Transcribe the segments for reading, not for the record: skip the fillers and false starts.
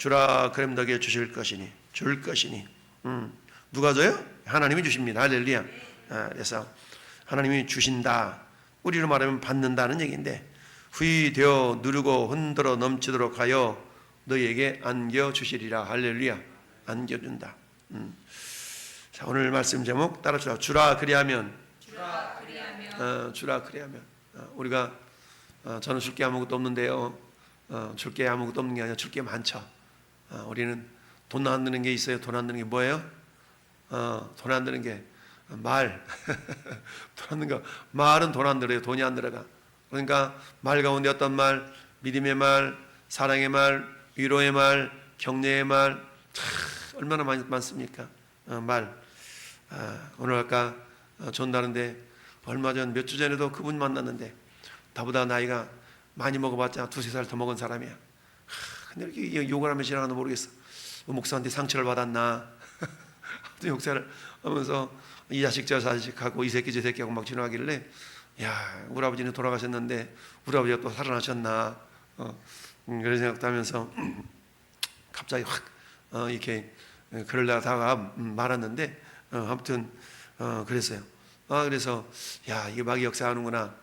주라 그럼 너에게 주실 것이니 줄 것이니. 누가 줘요? 하나님이 주십니다. 할렐루야. 그래서 하나님이 주신다. 우리로 말하면 받는다는 얘기인데, 후이 되어 누르고 흔들어 넘치도록 하여 너희에게 안겨주시리라. 할렐루야. 안겨준다. 자, 오늘 말씀 제목 따라서 주라 그리하면. 주라 그리하면. 우리가 저는 줄 게 아무것도 없는데요, 줄 게 아무것도 없는 게 아니라 줄 게 많죠. 우리는 돈 안 드는 게 있어요. 돈 안 드는 게 뭐예요? 돈 안 드는 게 말. 돈 안 드는 거, 말은 돈 안 들어요. 돈이 안 들어가. 그러니까 말 가운데 어떤 말? 믿음의 말, 사랑의 말, 위로의 말, 격려의 말, 얼마나 많습니까? 말. 오늘 아까 전다는데 얼마 전 몇 주 전에도 그분 만났는데 나보다 나이가 많이 먹어봤자 2-3살 더 먹은 사람이야. 근데 이렇게 욕을 하면 지나가나 모르겠어. 목사한테 상처를 받았나? 욕사를 하면서 이 자식 저 자식하고 이 새끼 저 새끼하고 막 지나가길래, 야, 우리 아버지는 돌아가셨는데 우리 아버지가 또 살아나셨나? 그런 생각도 하면서 갑자기 확 이렇게 그러려다가 말았는데, 아무튼 그랬어요. 그래서 야, 이게 마귀 역사하는구나.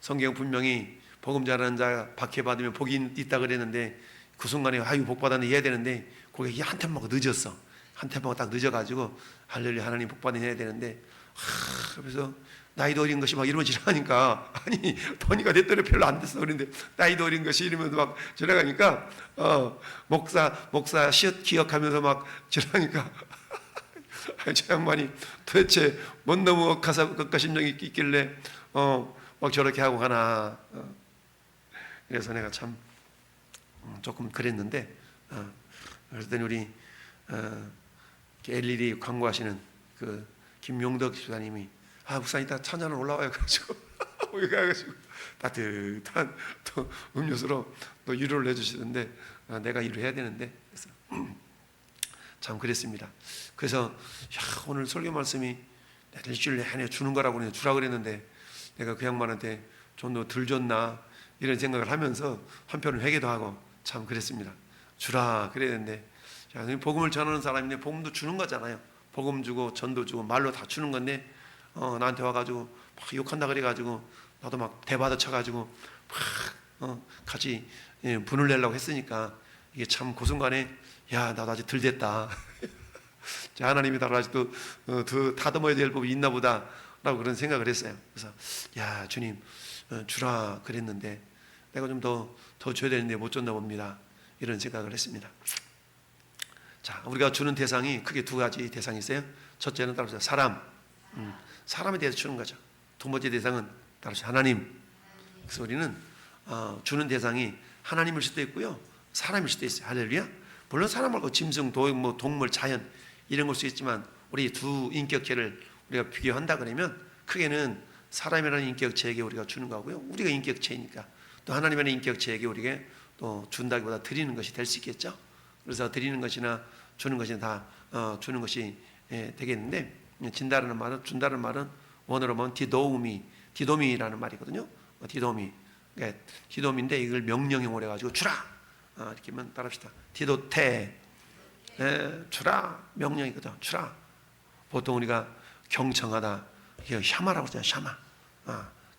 성경 분명히 복음 전하는 자 박해받으면 복이 있다 그랬는데, 그 순간에 아유 복 받았네 해야 되는데 그게 한 템포가 늦었어. 한 템포가 딱 늦어가지고 할렐루야 하나님 복 받네 해야 되는데, 그래서 나이도 어린 것이 막 이러면 지나가니까, 아니 더니가 내 때는 별로 안 됐어. 그런데 나이도 어린 것이 이러면서 막 지나가니까 목사 시옷 기억하면서 막 지나가니까 저 양반이 도대체 뭔 너무 억하고 심정이 있길래 막 저렇게 하고 가나. 그래서 내가 참 조금 그랬는데, 그랬더니 우리 LED 광고하시는 그 김용덕 집사님이 목사님 이따 찬양을 올라와요. 그래가지고 여기 가가지고 따뜻한 또 음료수로 또 위로를 해주시는데, 내가 일을 해야 되는데, 그래서 참 그랬습니다. 그래서 오늘 설교 말씀이 일주일 내내 주는 거라고 주라고 그랬는데 내가 그 양반한테 좀 더 덜 줬나 이런 생각을 하면서 한편은 회개도 하고 참 그랬습니다. 주라 그래야 되는데, 복음을 전하는 사람인데 복음도 주는 거잖아요. 복음 주고 전도 주고 말로 다 주는 건데 나한테 와가지고 막 욕한다 그래가지고 나도 막 대받아 쳐가지고 막 같이 분을 내려고 했으니까 이게 참 그 순간에 야, 나도 아직 덜 됐다. 하나님이 나를 아직도 더 다듬어야 될 법이 있나 보다 라고 그런 생각을 했어요. 그래서 야, 주님 주라 그랬는데 내가 좀 더 줘야 되는데 못 줬나 봅니다. 이런 생각을 했습니다. 자, 우리가 주는 대상이 크게 두 가지 대상이 있어요. 첫째는 따로 사람에 대해서 주는 거죠. 두 번째 대상은 따로 하나님. 그래서 우리는 주는 대상이 하나님일 수도 있고요, 사람일 수도 있어요. 할렐루야. 물론 사람 말고 짐승, 동물, 자연 이런 걸 수 있지만 우리 두 인격체를 우리가 비교한다 그러면 크게는 사람이라는 인격체에게 우리가 주는 거고요, 우리가 인격체이니까 또 하나님이라는 인격체에게 우리가 또 준다기보다 드리는 것이 될 수 있겠죠. 그래서 드리는 것이나 주는 것이나 다 주는 것이 되겠는데, 준다는 말은 원어로 보면 디도미라는 말이거든요. 디도미. 그러니까 디도미인데 이걸 명령형으로 해가지고 주라. 이렇게만 따라합시다. 디도테. 주라. 명령이거든. 주라. 보통 우리가 경청하다, 이게 샤마라고 하잖아요. 샤마.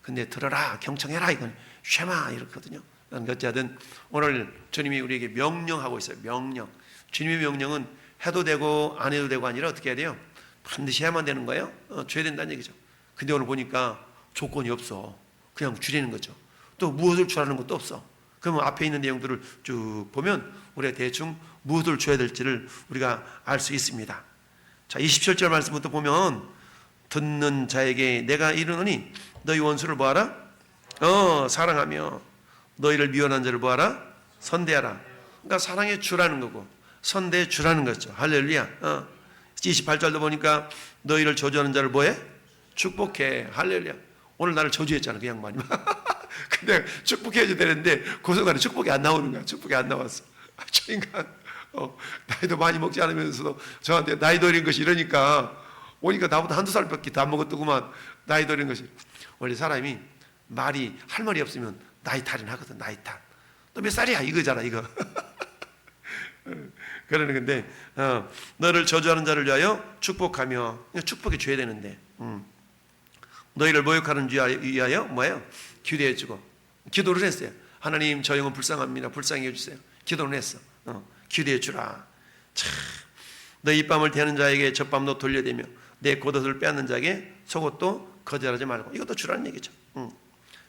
근데 들어라, 경청해라, 이건 샤마 이렇거든요. 어쨌든 오늘 주님이 우리에게 명령하고 있어요. 명령. 주님의 명령은 해도 되고 안 해도 되고 아니라 어떻게 해야 돼요? 반드시 해야만 되는 거예요. 줘야 된다는 얘기죠. 근데 오늘 보니까 조건이 없어. 그냥 주라는 거죠. 또 무엇을 주라는 것도 없어. 그러면 앞에 있는 내용들을 쭉 보면 우리가 대충 무엇을 줘야 될지를 우리가 알 수 있습니다. 자, 27절 말씀부터 보면 듣는 자에게 내가 이르노니 너희 원수를 뭐하라? 사랑하며 너희를 미워하는 자를 뭐하라? 선대하라. 그러니까 사랑해 주라는 거고 선대해 주라는 거죠. 할렐루야. 28절도 보니까 너희를 저주하는 자를 뭐해? 축복해. 할렐루야. 오늘 나를 저주했잖아 그 양반이. 근데 축복해야지 되는데 그 순간에 축복이 안 나오는 거야. 축복이 안 나왔어. 저 인간 나이도 많이 먹지 않으면서도 저한테 나이도 어린 것이 이러니까 오니까 나보다 한두 살밖에 더 안 먹었더구만. 나이도 어린 것이. 원래 사람이 말이 할 말이 없으면 나이 탈은 하거든. 나이 탈. 너 몇 살이야 이거잖아 이거. 그러는 건데 너를 저주하는 자를 위하여 축복하며 축복해 줘야 되는데 너희를 모욕하는 위하여 뭐예요? 기도해 주고 기도를 했어요. 하나님 저 영혼 불쌍합니다. 불쌍히 해주세요. 기도를 했어. 기도해 주라. 참 너희 입밤을 대는 자에게 젖밤도 돌려대며 내 겉옷을 빼앗는 자에게 속옷도 거절하지 말고 이것도 주라는 얘기죠.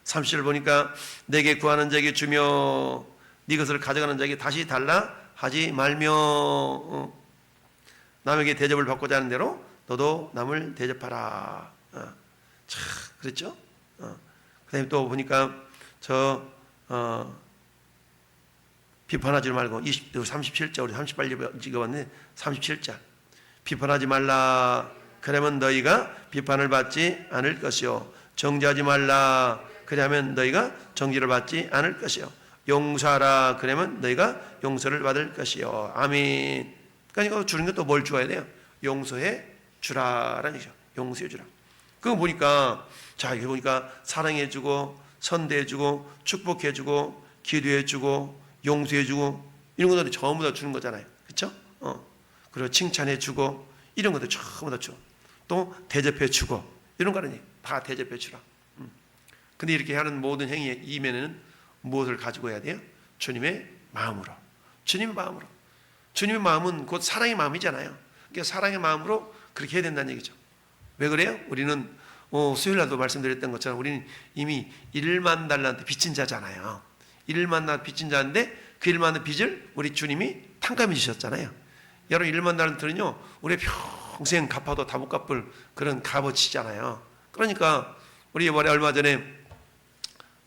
30절 보니까 내게 구하는 자에게 주며 네 것을 가져가는 자에게 다시 달라 하지 말며 남에게 대접을 받고자 하는 대로 너도 남을 대접하라. 참 그랬죠. 그다음에 또 보니까 비판하지 말고 37절 우리 38절 읽어봤는데 37절 비판하지 말라 그러면 너희가 비판을 받지 않을 것이요 정죄하지 말라 그러면 너희가 정죄를 받지 않을 것이요 용서하라 그러면 너희가 용서를 받을 것이요 아멘. 그러니까 이거 주는 것도 뭘 주어야 돼요? 용서해 주라라는 얘기죠. 용서해 주라. 그거 보니까 자 이거 보니까 사랑해 주고 선대해 주고 축복해 주고 기도해 주고 용서해 주고 이런 것들이 전부 다 주는 거잖아요. 그렇죠? 그리고 칭찬해 주고 이런 것들 전부 다 줘. 또 대접해 주고 이런 거는 다 대접해 주라. 근데 이렇게 하는 모든 행위의 이면에는 무엇을 가지고 해야 돼요? 주님의 마음으로. 주님의 마음으로. 주님의 마음은 곧 사랑의 마음이잖아요. 그러니까 사랑의 마음으로 그렇게 해야 된다는 얘기죠. 왜 그래요? 우리는 수요일 날도 말씀드렸던 것처럼 우리는 이미 1만 달란트 빚진 자잖아요. 1만 달란트 빚진 자인데 그 1만 달란트 빚을 우리 주님이 탕감해 주셨잖아요. 여러분 1만 달란트는요 우리 평생 갚아도 다 못 갚을 그런 값어치잖아요. 그러니까 우리 이번에 얼마 전에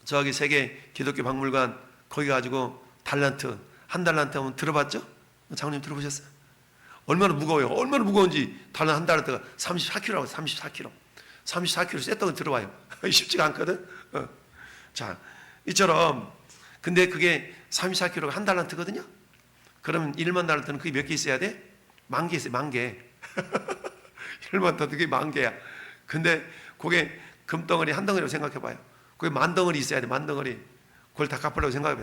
저기 세계 기독교 박물관 거기 가지고 달란트 한 달란트 하면 들어봤죠? 장로님 들어보셨어요? 얼마나 무거워요. 얼마나 무거운지 달란트 한 달란트가 34kg라고 34kg 34kg 쇠떡은 들어와요. 쉽지가 않거든. 자 이처럼 근데 그게 34kg가 한 달란트거든요. 그러면 1만 달란트는 그게 몇 개 있어야 돼? 10,000개 있어요. 10,000개 1만 달란트 그게 10,000개야. 근데 그게 금덩어리 한 덩어리로 생각해 봐요. 그게 10,000덩어리 있어야 돼. 10,000덩어리 그걸 다 갚으려고 생각해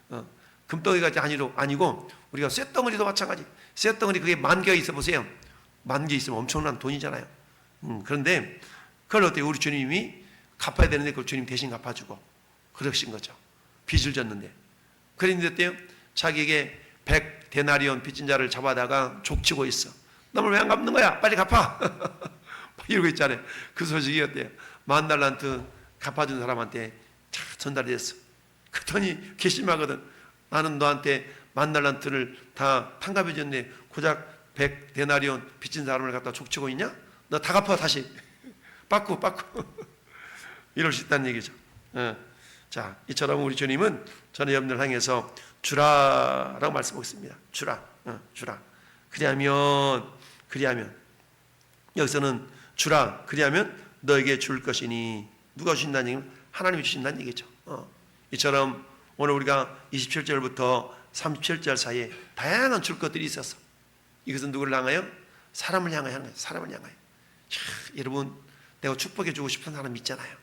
봐요. 금덩어리가 아니고 우리가 쇠덩어리도 마찬가지. 쇠덩어리 그게 10,000개가 있어 보세요. 10,000개 있으면 엄청난 돈이잖아요. 그런데 그걸 어때요? 우리 주님이 갚아야 되는데 그걸 주님 대신 갚아주고 그러신 거죠. 빚을 졌는데 그런데 어때요? 자기에게 100데나리온 빚진 자를 잡아다가 족치고 있어. 너를 왜 안 갚는 거야? 빨리 갚아. 이러고 있잖아요. 그 소식이 어때요? 10,000달란트 갚아준 사람한테 전달이 됐어. 그랬더니 괘씸하거든. 나는 너한테 10,000달란트를 다 탕감해 줬는데 고작 100데나리온 빚진 사람을 갖다 족치고 있냐? 너 다 갚아 다시. 빠꾸 이럴 수 있다는 얘기죠. 자, 이처럼 우리 주님은 저는 여러분들 향해서 주라라고 말씀하고 있습니다. 주라. 그리하면 여기서는 주라. 그리하면 너에게 줄 것이니 누가 주신다는 얘기는 하나님이 주신다는 얘기죠. 이처럼 오늘 우리가 27절부터 37절 사이에 다양한 줄 것들이 있었어. 이것은 누구를 향하여? 사람을 향하여. 사람을 향하여. 자, 여러분 내가 축복해 주고 싶은 사람 있잖아요.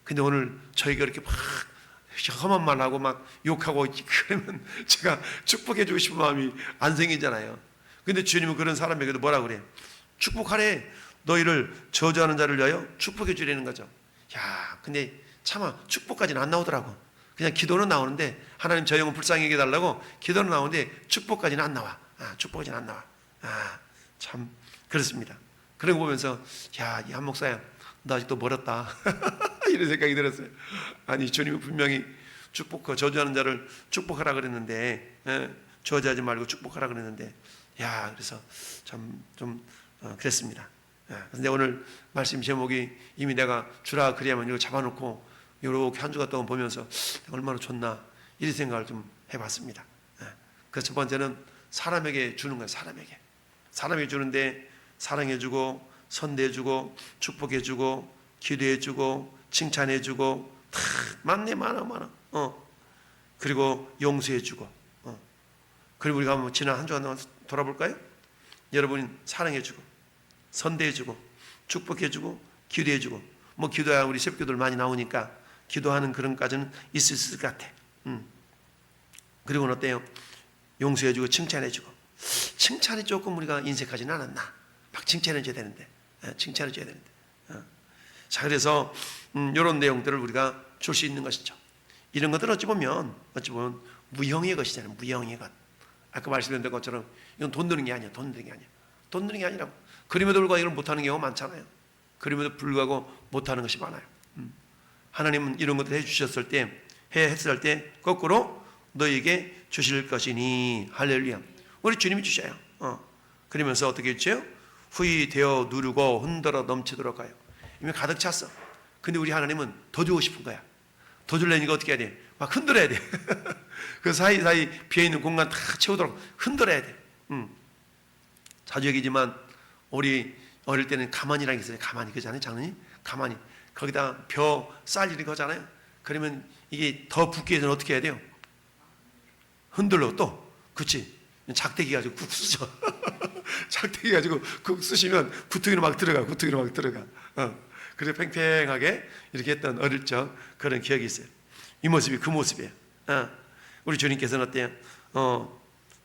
근데 오늘 저희가 이렇게 막 험한 말하고 막 욕하고 그러면 제가 축복해 주고 싶은 마음이 안 생기잖아요. 근데 주님은 그런 사람에게도 뭐라 그래요? 축복하래. 너희를 저주하는 자를 위하여 축복해 주려는 거죠. 야, 근데 차마 축복까지는 안 나오더라고. 그냥 기도는 나오는데 하나님 저 영혼 불쌍히 여겨 달라고 기도는 나오는데 축복까지는 안 나와. 축복까지는 안 나와. 참 그렇습니다. 그런 거 보면서 야, 이 한 목사야 나 아직도 멀었다. 이런 생각이 들었어요. 아니 주님은 분명히 저주하는 자를 축복하라 그랬는데 저주하지 말고 축복하라 그랬는데 야, 그래서 참 좀 그랬습니다. 그런데 오늘 말씀 제목이 이미 내가 주라 그리하면 이거 잡아놓고 이렇게 한 주간 동안 보면서 얼마나 좋나 이런 생각을 좀 해봤습니다. 그래서 첫 번째는 사람에게 주는 거예요. 사람에게 주는데 사랑해주고 선대해주고 축복해주고 기도해주고 칭찬해주고 다 많아. 그리고 용서해주고 그리고 우리가 한번 지난 한 주간 동안 돌아볼까요? 여러분이 사랑해주고 선대해주고 축복해주고 기도해주고 뭐 기도야 우리 새벽기도들 많이 나오니까 기도하는 그런 까지는 있을 것 같아. 그리고는 어때요? 용서해주고 칭찬해주고 칭찬이 조금 우리가 인색하지는 않았나? 막 칭찬해줘야 되는데, 칭찬해줘야 되는데. 자, 그래서 이런 내용들을 우리가 줄 수 있는 것이죠. 이런 것들은 어찌 보면 무형의 것이잖아요. 무형의 것. 아까 말씀드린 것처럼 이건 돈 드는 게 아니야. 돈 드는 게 아니야. 돈 드는 게 아니라고. 그럼에도 불구하고 이걸 못하는 경우가 많잖아요. 그럼에도 불구하고 못하는 것이 많아요. 하나님은 이런 것들을 해주셨을 때, 했을 때 거꾸로 너에게 주실 것이니. 할렐루야. 우리 주님이 주셔요. 그러면서 어떻게 했죠? 후이 되어 누르고 흔들어 넘치도록 가요. 이미 가득 찼어. 근데 우리 하나님은 더 주고 싶은 거야. 더 주려니까 어떻게 해야 돼? 막 흔들어야 돼. 그 사이사이 비어있는 공간 다 채우도록 흔들어야 돼. 자주 얘기지만 우리 어릴 때는 가만히라는 게 있어요. 가만히. 그잖아요, 장로님? 가만히. 거기다 벼 쌀 이런 거잖아요. 그러면 이게 더 붓기 위해서는 어떻게 해야 돼요? 흔들러 또. 그치? 작대기 가지고 국 쓰죠. 작대기 가지고 국 쓰시면 구퉁이로 막 들어가. 구퉁이로 막 들어가. 그래서 팽팽하게 이렇게 했던 어릴 적 그런 기억이 있어요. 이 모습이 그 모습이에요. 우리 주님께서는 어때요?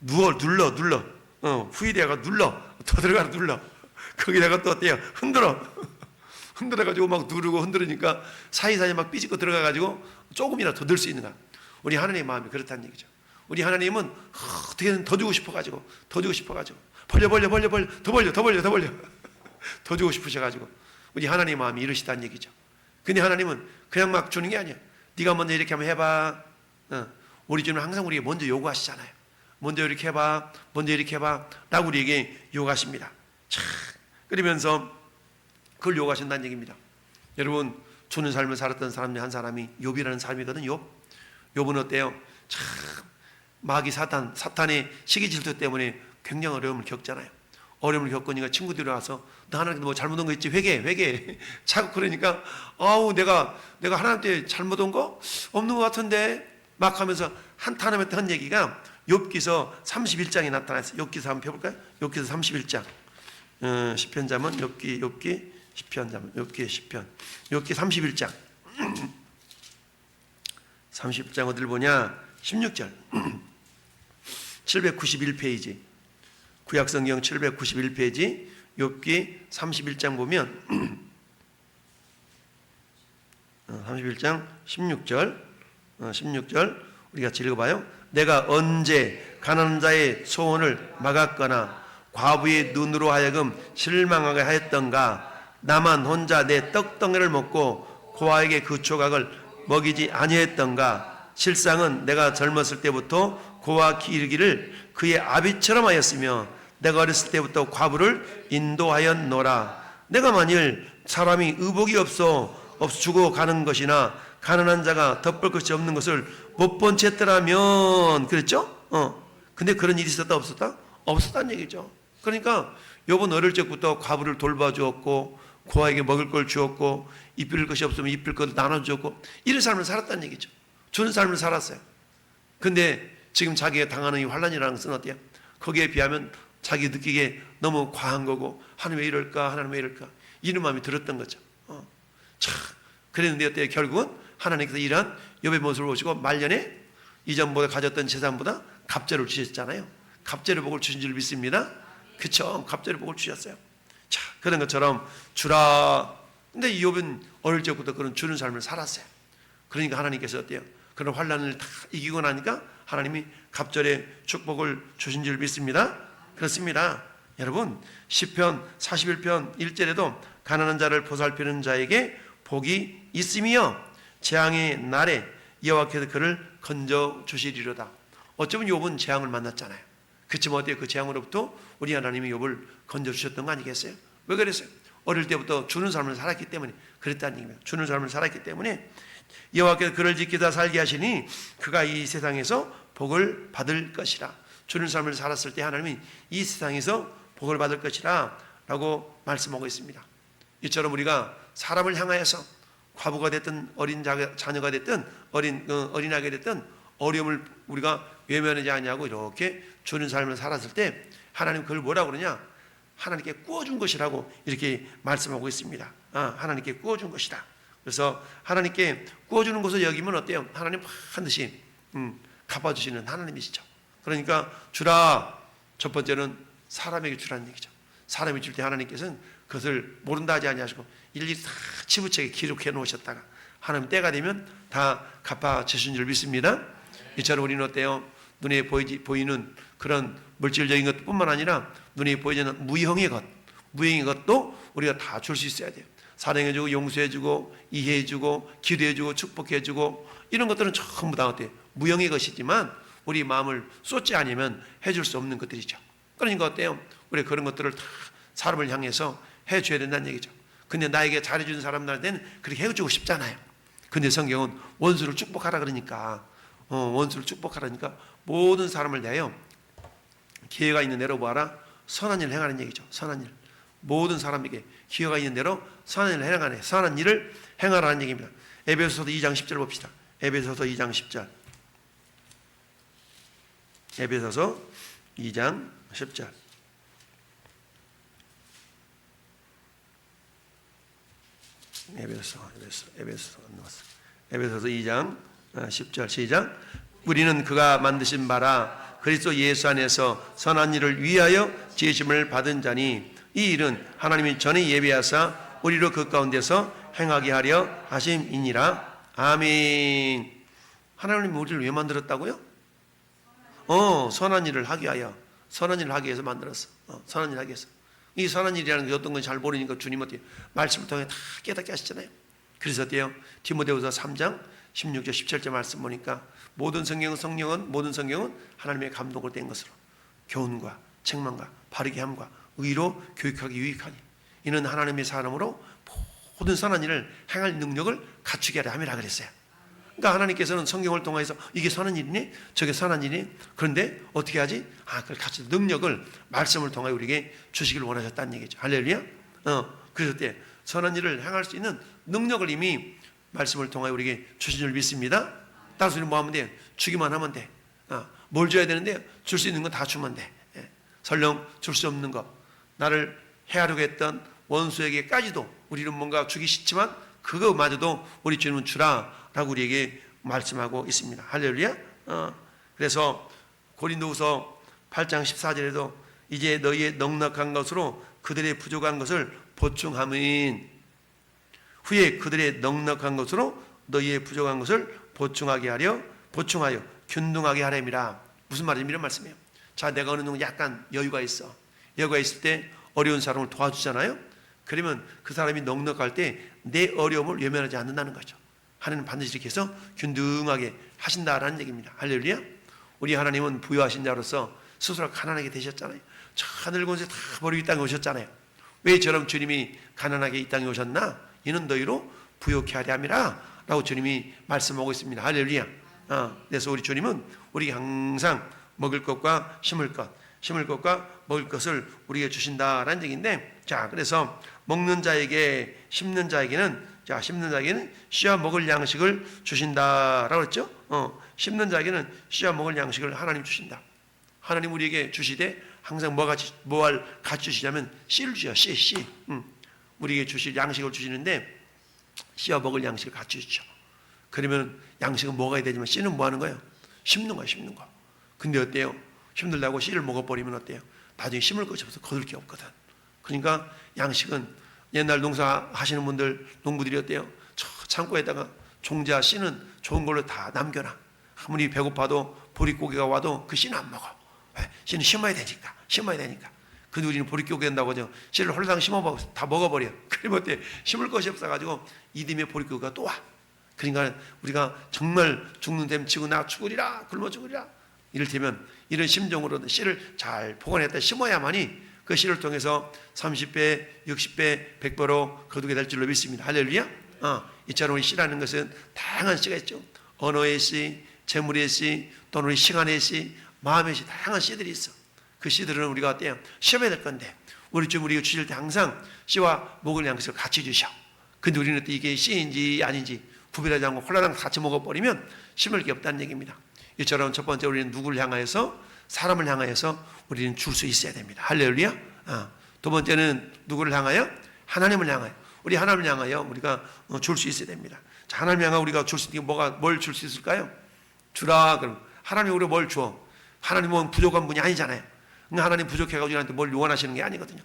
눌러. 후이대가 눌러. 더 들어가 눌러. 거기다가 또 어때요? 흔들어가지고 막 누르고 흔들으니까 사이사이 막 삐집고 들어가가지고 조금이라도 더 들 수 있는 거야. 우리 하나님의 마음이 그렇다는 얘기죠. 우리 하나님은 어떻게든 더 주고 싶어가지고 벌려 더 벌려 더 주고 싶으셔가지고 우리 하나님의 마음이 이러시다는 얘기죠. 근데 하나님은 그냥 막 주는 게 아니야. 네가 먼저 이렇게 한번 해봐. 우리 주님은 항상 우리에게 먼저 요구하시잖아요. 먼저 이렇게 해봐 라고 우리에게 요구하십니다. 참, 그러면서 그걸 요구하신다는 얘기입니다. 여러분, 주는 삶을 살았던 사람 중 한 사람이 욥이라는 사람이거든요. 욥은 어때요? 참 마귀 사탄의 시기 질투 때문에 굉장히 어려움을 겪잖아요. 어려움을 겪으니까 친구들이 와서 너 하나님께 뭐 잘못한 거 있지? 회개 자꾸 그러니까 내가 하나님께 잘못한 거 없는 것 같은데 막 하면서 한탄하면서 한 얘기가 욥기서 31장에 나타났어요. 욥기서 한번 펴볼까요? 욥기서 31장. 시편자문 욥기 시편 31장 30장 어딜 보냐? 16절 791페이지 구약성경 791페이지 욥기 31장 보면 31장 16절 우리 같이 읽어봐요. 내가 언제 가난한 자의 소원을 막았거나 과부의 눈으로 하여금 실망하게 하였던가. 나만 혼자 내 떡덩이를 먹고 고아에게 그 조각을 먹이지 아니했던가. 실상은 내가 젊었을 때부터 고아 기르기를 그의 아비처럼 하였으며 내가 어렸을 때부터 과부를 인도하였노라. 내가 만일 사람이 의복이 없어 주고 가는 것이나 가난한 자가 덮을 것이 없는 것을 못 본 채 했더라면. 그랬죠? 근데 그런 일이 있었다 없었다? 없었다는 얘기죠. 그러니까 욥은 어릴 적부터 과부를 돌봐주었고 고아에게 먹을 걸 주었고 입힐 것이 없으면 입힐 것을 나눠주었고 이런 삶을 살았다는 얘기죠. 주는 삶을 살았어요. 근데 지금 자기가 당하는 이 환난이라는 것은 어때요? 거기에 비하면 자기 느끼기에 너무 과한 거고 하나님 왜 이럴까 이런 마음이 들었던 거죠. 참 그랬는데 어때요? 결국은 하나님께서 이러한 욥의 모습을 보시고 말년에 이전보다 가졌던 재산보다 갑절을 주셨잖아요. 갑절의 복을 주신 줄 믿습니다. 그쵸? 갑절의 복을 주셨어요. 자, 그런 것처럼 주라. 근데 욥은 어릴 적부터 그런 주는 삶을 살았어요. 그러니까 하나님께서 어때요? 그런 환난을 다 이기고 나니까 하나님이 갑절의 축복을 주신 줄 믿습니다. 그렇습니다. 여러분, 시편 41편 1절에도 가난한 자를 보살피는 자에게 복이 있으며 재앙의 날에 여호와께서 그를 건져 주시리로다. 어쩌면 욥은 재앙을 만났잖아요. 그치만 어때요? 그 재앙으로부터 우리 하나님이 욥을 건져 주셨던 거 아니겠어요? 왜 그랬어요? 어릴 때부터 주는 삶을 살았기 때문에 그랬다는 얘기입니다. 주는 삶을 살았기 때문에 여호와께서 그를 지키다 살게 하시니 그가 이 세상에서 복을 받을 것이라. 주는 삶을 살았을 때 하나님이 이 세상에서 복을 받을 것이라 라고 말씀하고 있습니다. 이처럼 우리가 사람을 향하여서 과부가 됐든 어린 자녀가 됐든 어린아이가 됐든 어려움을 우리가 외면하지 않냐고 이렇게 주는 삶을 살았을 때 하나님 그걸 뭐라고 그러냐? 하나님께 구워준 것이라고 이렇게 말씀하고 있습니다. 하나님께 구워준 것이다. 그래서 하나님께 구워주는 것을 여기면 어때요? 하나님 반드시 갚아주시는 하나님이시죠. 그러니까 주라 첫 번째는 사람에게 주라는 얘기죠. 사람이 줄 때 하나님께서는 그것을 모른다 하지 아니하시고 일일이 다 치부책에 기록해 놓으셨다가 하나님 때가 되면 다 갚아 주신 줄 믿습니다. 이처럼 우리는 어때요? 눈에 보이는 그런 물질적인 것뿐만 아니라 눈에 보이는 무형의 것도 우리가 다 줄 수 있어야 돼요. 사랑해주고 용서해주고 이해해주고 기도해주고 축복해주고 이런 것들은 전부 다 어때요? 무형의 것이지만 우리 마음을 쏟지 않으면 해줄 수 없는 것들이죠. 그러니까 어때요? 우리 그런 것들을 다 사람을 향해서 해줘야 된다는 얘기죠. 근데 나에게 잘해주는 사람들한테는 그렇게 해주고 싶잖아요. 근데 성경은 원수를 축복하라 그러니까 원수를 축복하라니까 모든 사람을 대하여 기회가 있는 대로 뭐하라? 선한 일을 행하는 얘기죠. 선한 일. 모든 사람에게 기회가 있는 대로 선한 일을 행하네. 선한 일을 행하라는 얘기입니다. 에베소서 2장 10절 봅시다. 에베소서 2장 10절. 에베소서 2장 10절. 에베소서 2장 10절 시작. 우리는 그가 만드신 바라 그리스도 예수 안에서 선한 일을 위하여 지으심을 받은 자니 이 일은 하나님이 전에 예비하사 우리로 그 가운데서 행하게 하려 하심이니라. 아멘. 하나님이 우리를 왜 만들었다고요? 선한 일을 하게 하여, 선한 일을 하기 위해서 만들었어. 선한 일을 하기 위해서. 이 선한 일이라는 게 어떤 건지 잘 모르니까 주님 어때요? 말씀을 통해 다 깨닫게 하시잖아요. 그래서 어때요? 디모데후서 3장 16절 17절 말씀 보니까 모든 성경은 하나님의 감동을 뗀 것으로 교훈과 책망과 바르게 함과 의로 교육하기 유익하니 이는 하나님의 사람으로 모든 선한 일을 행할 능력을 갖추게 하려 함이라 그랬어요. 그러니까 하나님께서는 성경을 통해서 이게 선한 일이니 저게 선한 일이니 그런데 어떻게 하지? 그걸 갖출 능력을 말씀을 통해 우리에게 주시길 원하셨다는 얘기죠. 할렐루야. 그래서 때 선한 일을 행할 수 있는 능력을 이미 말씀을 통해 우리에게 주신 줄 믿습니다. 따라서 우리는 뭐 하면 돼? 주기만 하면 돼. 뭘 줘야 되는데 줄 수 있는 건 다 주면 돼. 설령 줄 수 없는 것, 나를 해하려고 했던 원수에게까지도 우리는 뭔가 주기 싫지만 그거마저도 우리 주님은 주라라고 우리에게 말씀하고 있습니다. 할렐루야. 그래서 고린도후서 8장 14절에도 이제 너희의 넉넉한 것으로 그들의 부족한 것을 보충함은 후에 그들의 넉넉한 것으로 너희의 부족한 것을 보충하여 균등하게 하렴이라. 무슨 말이냐 이런 말씀이에요. 자, 내가 어느 정도 약간 여유가 있을 때 어려운 사람을 도와주잖아요. 그러면 그 사람이 넉넉할 때 내 어려움을 외면하지 않는다는 거죠. 하나님은 반드시 이렇게 해서 균등하게 하신다라는 얘기입니다. 할렐루야. 우리 하나님은 부유하신 자로서 스스로 가난하게 되셨잖아요. 저 하늘과 곳에 다 버리고 이 땅에 오셨잖아요. 왜 저럼 주님이 가난하게 이 땅에 오셨나? 이는 너희로 부욕케 하려 함이라 라고 주님이 말씀하고 있습니다. 할렐루야. 그래서 우리 주님은 우리에게 항상 먹을 것과 심을 것과 먹을 것을 우리에게 주신다라는 얘기인데, 자, 그래서 먹는 자에게 심는 자에게는 씨와 먹을 양식을 주신다라고 했죠. 심는 자에게는 씨와 먹을 양식을 하나님 주신다. 하나님 우리에게 주시되 항상 뭐를 같이 주시냐면 씨를 주셔. 씨. 우리에게 주실 양식을 주시는데 씨와 먹을 양식을 같이 주죠. 그러면 양식은 먹어야 되지만 씨는 뭐 하는 거예요? 심는 거. 근데 어때요? 힘들다고 씨를 먹어버리면 어때요? 나중에 심을 것이 없어서 거둘 게 없거든. 그러니까 양식은 옛날 농사하시는 분들, 농부들이 어때요? 저 창고에다가 종자 씨는 좋은 걸로 다 남겨놔. 아무리 배고파도 보릿고기가 와도 그 씨는 안 먹어. 왜? 씨는 심어야 되니까. 근데 우리는 보릿고기 된다고 하죠. 씨를 홀랑 심어버려 다 먹어버려. 그러면 어때? 심을 것이 없어가지고 이듬해 보릿고기가 또 와. 그러니까 우리가 정말 죽는 셈 치고 나 죽으리라, 굶어 죽으리라. 이를테면 이런 심정으로 씨를 잘 보관했다 심어야만이 그 씨를 통해서 30배, 60배, 100배로 거두게 될 줄로 믿습니다. 할렐루야. 이처럼 우리 씨라는 것은 다양한 씨가 있죠. 언어의 씨, 재물의 씨, 또는 우리 시간의 씨, 마음의 씨, 다양한 씨들이 있어. 그 씨들은 우리가 어때요? 시험해야 될 건데 우리가 주실 때 항상 씨와 먹을 양식을 같이 주셔. 근데 우리는 또 이게 씨인지 아닌지 구별하지 않고 홀라당 같이 먹어버리면 심을 게 없다는 얘기입니다. 이처럼 첫 번째 우리는 누구를 향하여서? 사람을 향하여서 우리는 줄 수 있어야 됩니다. 할렐루야. 두 번째는 누구를 향하여? 하나님을 향하여. 우리 하나님을 향하여 우리가 줄 수 있어야 됩니다. 자, 하나님을 향하여 우리가 줄 수 있는 게 뭘 줄 수 있을까요? 주라. 그럼 하나님이 우리가 뭘 줘? 하나님은 부족한 분이 아니잖아요. 그러니까 하나님 부족해가지고 우리한테 뭘 원하시는 게 아니거든요.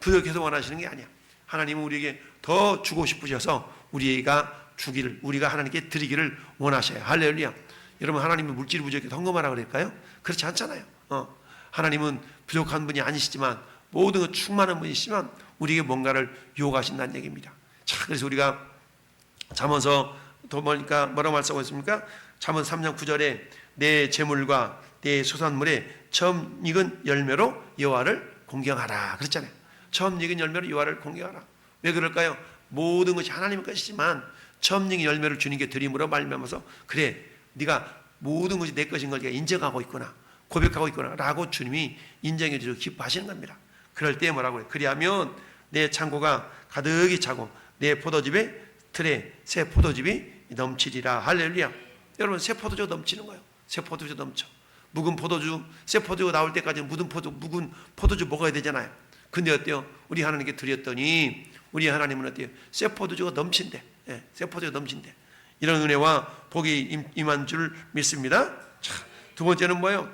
부족해서 원하시는 게 아니야. 하나님은 우리에게 더 주고 싶으셔서 우리가 하나님께 드리기를 원하셔요. 할렐루야. 여러분, 하나님은 물질이 부족해서 헌금하라 그럴까요? 그렇지 않잖아요. 하나님은 부족한 분이 아니시지만 모든 것 충만한 분이시지만 우리에게 뭔가를 요구하신다는 얘기입니다. 자, 그래서 우리가 잠언서 더 보니까 뭐라고 말씀하고 있습니까? 잠언 3장 9절에 내 재물과 내 소산물에 처음 익은 열매로 여호와를 공경하라 그랬잖아요. 처음 익은 열매로 여호와를 공경하라. 왜 그럴까요? 모든 것이 하나님의 것이지만 처음 익은 열매를 주님께 드림으로 말미암아서 그래, 네가 모든 것이 내 것인 걸 네가 인정하고 있구나, 고백하고 있구나 라고 주님이 인정해 주시고 기뻐하시는 겁니다. 그럴 때 뭐라고 해요? 그리하면 내 창고가 가득히 차고 내 포도즙에 틀에 새 포도즙이 넘치리라. 할렐루야. 여러분, 새 포도주 넘치는 거예요. 새 포도주 넘쳐. 묵은 포도주, 새 포도주가 나올 때까지 묵은 포도주 먹어야 되잖아요. 근데 어때요? 우리 하나님께 드렸더니 우리 하나님은 어때요? 새 포도주가 넘친대. 예, 새 포도주가 넘친대. 이런 은혜와 복이 임한 줄 믿습니다. 자, 두 번째는 뭐예요?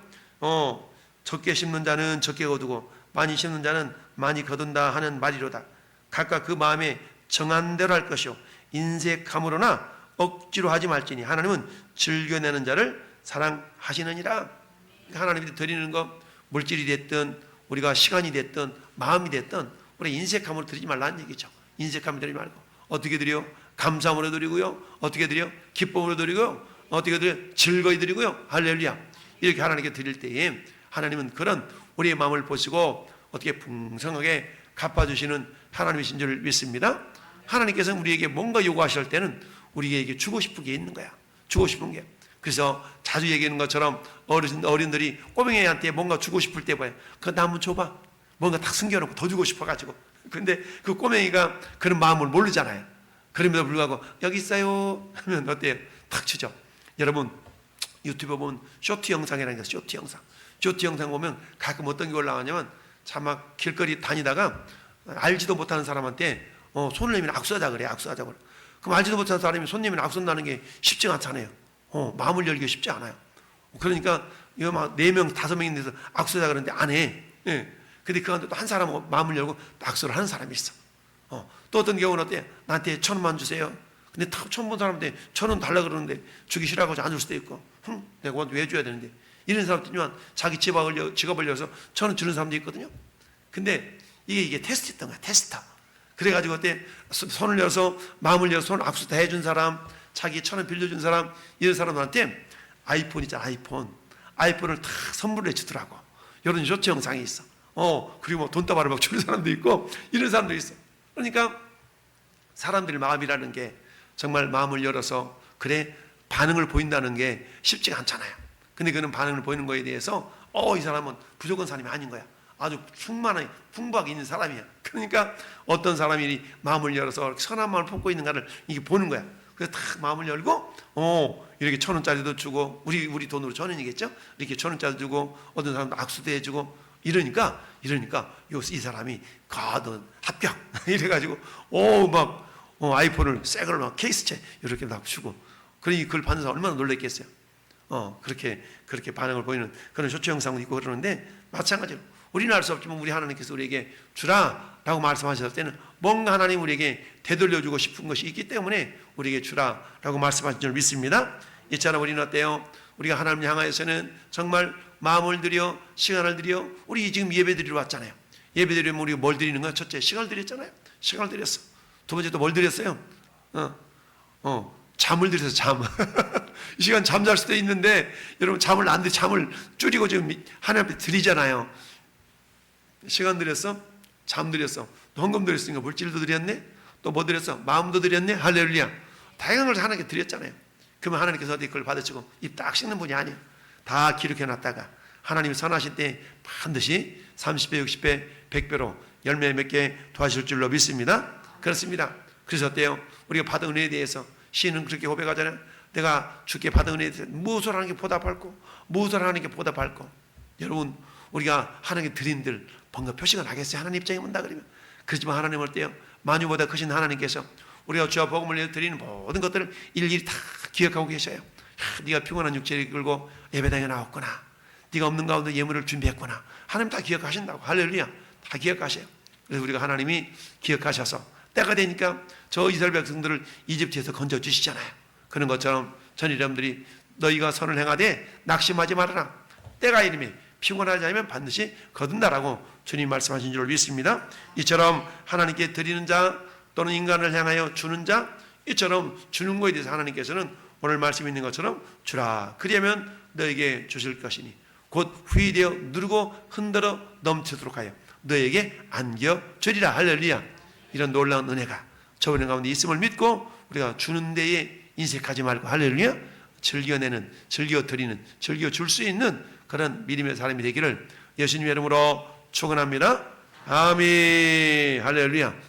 적게 심는 자는 적게 거두고 많이 심는 자는 많이 거둔다 하는 말이로다. 각각 그 마음에 정한 대로 할 것이요 인색함으로나 억지로 하지 말지니 하나님은 즐겨내는 자를 사랑하시느니라. 하나님이 드리는 것, 물질이 됐든 우리가 시간이 됐든 마음이 됐든 우리 인색함으로 드리지 말라는 얘기죠. 인색함으로 드리지 말고 어떻게 드려? 감사함으로 드리고요. 어떻게 드려? 기쁨으로 드리고요. 어떻게 드려? 즐거이 드리고요. 할렐루야. 이렇게 하나님께 드릴 때에 하나님은 그런 우리의 마음을 보시고 어떻게 풍성하게 갚아주시는 하나님이신 줄 믿습니다. 하나님께서는 우리에게 뭔가 요구하실 때는 우리에게 주고 싶은 게 있는 거야. 주고 싶은 게. 그래서 자주 얘기하는 것처럼 어른들이 꼬맹이한테 뭔가 주고 싶을 때 봐요. 그거 나 한번 줘봐. 뭔가 딱 숨겨놓고 더 주고 싶어가지고. 근데 그 꼬맹이가 그런 마음을 모르잖아요. 그럼에도 불구하고 여기 있어요 하면 어때요? 탁 주죠. 여러분, 유튜브 보면 쇼트 영상이라는 게 쇼트 영상. 쇼트 영상 보면 가끔 어떤 게 올라가냐면 참 막 길거리 다니다가 알지도 못하는 사람한테 손을 내밀어 악수하자 그래. 악수하자 그래. 그럼 알지도 못하는 사람이 손 내밀어 악수한다는 게 쉽지가 않잖아요. 마음을 열기가 쉽지 않아요. 그러니까 이거 막 4명 5명이 돼서 악수하자 그러는데 안 해. 예. 근데 그 가운데 또 한 사람은 마음을 열고 악수를 하는 사람이 있어. 또 어떤 경우는 어때? 나한테 1,000원만 주세요. 근데 처음 본 사람한테 1,000원 달라 그러는데 주기 싫어하고 안 줄 수도 있고, 내가 왜 줘야 되는데? 이런 사람들이면 자기 지갑을 열어서 1,000원 주는 사람도 있거든요. 근데 이게 테스트였던 거야, 테스터. 그래가지고 어때? 손을 열어서, 마음을 열어서 손을 악수 다 해준 사람, 자기 1,000원 빌려준 사람, 이런 사람들한테 아이폰 있잖아, 아이폰을 다 선물을 해주더라고. 이런 쇼츠 영상이 있어. 그리고 뭐 돈다발을 막 주는 사람도 있고, 이런 사람도 있어. 그러니까 사람들의 마음이라는 게 정말 마음을 열어서 그래 반응을 보인다는 게 쉽지가 않잖아요. 근데 그런 반응을 보이는 거에 대해서 이 사람은 부족한 사람이 아닌 거야. 아주 풍부하게 있는 사람이야. 그러니까 어떤 사람이 마음을 열어서 선한 마음을 품고 있는가를 이게 보는 거야. 그래서 딱 마음을 열고 이렇게 1,000원짜리도 주고 우리 돈으로 1,000원이겠죠? 이렇게 1,000원짜리 주고 어떤 사람도 악수도 해주고 이러니까 이 사람이 너 합격 이래가지고 아이폰을 새 걸 막 케이스채 이렇게 막 주고 그걸 받는 사람 얼마나 놀랬겠어요. 그렇게 반응을 보이는 그런 쇼츠 영상도 있고 그러는데 마찬가지로 우리는 알 수 없지만 우리 하나님께서 우리에게 주라라고 말씀하셨을 때는 뭔가 하나님 우리에게 되돌려주고 싶은 것이 있기 때문에 우리에게 주라라고 말씀하신 줄 믿습니다. 이처럼 우리는 어때요? 우리가 하나님 향하여서는 정말 마음을 들여 시간을 들여 우리 지금 예배 드리러 왔잖아요. 예배 드리면 우리가 뭘 드리는 거야? 첫째, 시간을 드렸잖아요. 시간을 드렸어. 두 번째 또 뭘 드렸어요? 잠을 드렸어요. 잠. 이 시간 잠잘 수도 있는데 여러분 잠을 줄이고 지금 하나님 앞에 드리잖아요. 시간 드렸어? 잠 드렸어. 헌금 드렸으니까 물질도 드렸네? 또 뭐 드렸어? 마음도 드렸네? 할렐루야. 다양한 걸 하나님께 드렸잖아요. 그러면 하나님께서 어디 그걸 받으시고 입 딱 씻는 분이 아니에요. 다 기록해놨다가 하나님이 선하실 때 반드시 30배, 60배, 100배로 열매 맺게 도와주실 줄로 믿습니다. 그렇습니다. 그래서 어때요? 우리가 받은 은혜에 대해서 시인은 그렇게 고백하잖아요. 내가 주께 받은 은혜에 대해서 무엇을 하는 게 보답할고 무엇을 하는 게 보답할고. 여러분 우리가 하나님께 드린들 뭔가 표시가 나겠어요? 하나님 입장에 본다 그러면. 그렇지만 하나님은 어때요? 만유보다 크신 하나님께서 우리가 주와 복음을 드리는 모든 것들을 일일이 다 기억하고 계셔요. 네가 피곤한 육체를 끌고 예배당에 나왔구나. 네가 없는 가운데 예물을 준비했구나 하나님 다 기억하신다고. 할렐루야. 다 기억하셔요. 그래서 우리가 하나님이 기억하셔서 때가 되니까 저 이스라엘 백성들을 이집트에서 건져주시잖아요. 그런 것처럼 전 여러분들이 너희가 선을 행하되 낙심하지 말아라. 때가 이르매 피곤하지 않으면 반드시 거둔다라고 주님 말씀하신 줄 믿습니다. 이처럼 하나님께 드리는 자 또는 인간을 향하여 주는 자, 이처럼 주는 것에 대해서 하나님께서는 오늘 말씀 있는 것처럼 주라. 그러면 너에게 주실 것이니 곧 후이되어 누르고 흔들어 넘치도록 하여 너에게 안겨주리라. 할렐루야. 이런 놀라운 은혜가 저번에 가운데 있음을 믿고 우리가 주는 데에 인색하지 말고 할렐루야, 즐겨내는, 즐겨드리는, 즐겨줄 수 있는 그런 믿음의 사람이 되기를 예수님의 이름으로 축원합니다. 아멘. 할렐루야.